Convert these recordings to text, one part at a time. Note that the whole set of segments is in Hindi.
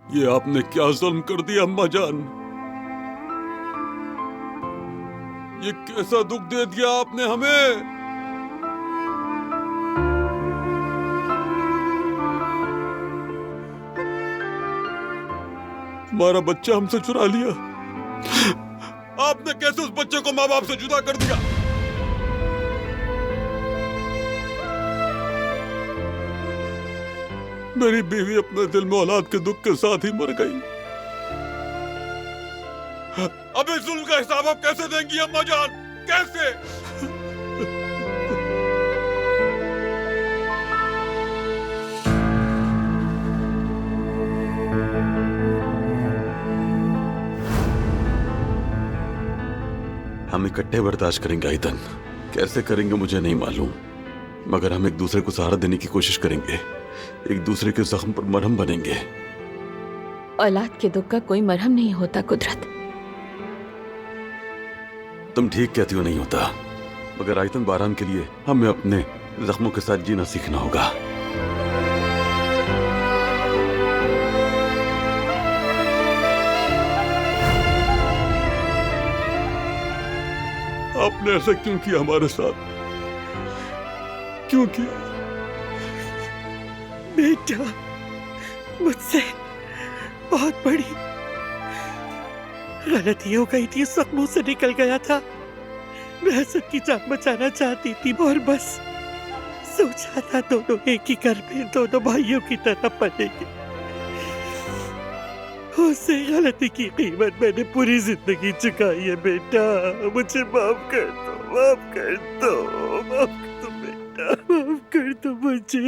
ये आपने क्या जुल्म कर दिया अम्मा जान? ये कैसा दुख दे दिया आपने हमें? हमारा बच्चा हमसे चुरा लिया। आपने कैसे उस बच्चे को माँ बाप से जुदा कर दिया? मेरी बीवी अपने दिल में औलाद के दुख के साथ ही मर गई। अब इस जुल्म का हिसाब आप कैसे देंगी अम्मा जान? कैसे? हम इकट्ठे बर्दाश्त करेंगे आयतन। कैसे करेंगे मुझे नहीं मालूम, मगर हम एक दूसरे को सहारा देने की कोशिश करेंगे, एक दूसरे के जख्म पर मरहम बनेंगे। औलाद के दुख का कोई मरहम नहीं होता कुदरत। तुम ठीक कहती हो, नहीं होता, मगर आयतन बारान के लिए हमें अपने जख्मों के साथ जीना सीखना होगा। आपने ऐसा क्यों किया हमारे साथ? क्यों किया? बेटा, मुझसे बहुत बड़ी गलती हो गई थी। सब मुंह से निकल गया था। मैं सबकी जान बचाना चाहती थी और बस सोचा था दोनों एक ही घर में दोनों भाइयों की तरह पलेंगे। उससे गलती की कीमत मैंने पूरी जिंदगी चुकाई है। बेटा, मुझे माफ कर दो, माफ कर दो, माफ कर दो बेटा, माफ कर दो मुझे।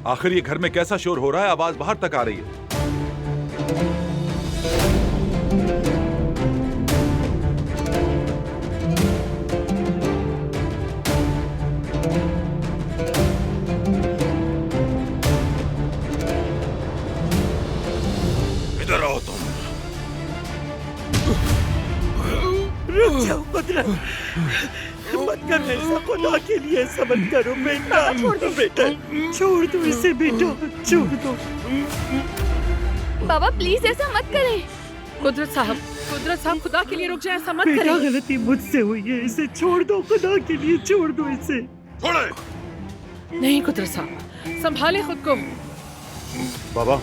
आखिर ये घर में कैसा शोर हो रहा है? आवाज बाहर तक आ रही है। इधर आओ तुम। रुक जाओ कुदरत, मत कर ऐसा, खुदा के लिए ऐसा मत करो बेटा। छोड़ दो बेटा, छोड़ दो इसे बेटा, छोड़ दो। बाबा प्लीज ऐसा मत करें। कुदरत साहब, खुदा के लिए रुक जाए, ऐसा मत बेटा करें। गलती मुझसे हुई है, इसे छोड़ दो, खुदा के लिए छोड़ दो इसे। छोड़े। नहीं कुदरत साहब, संभाले खुद को। बाबा,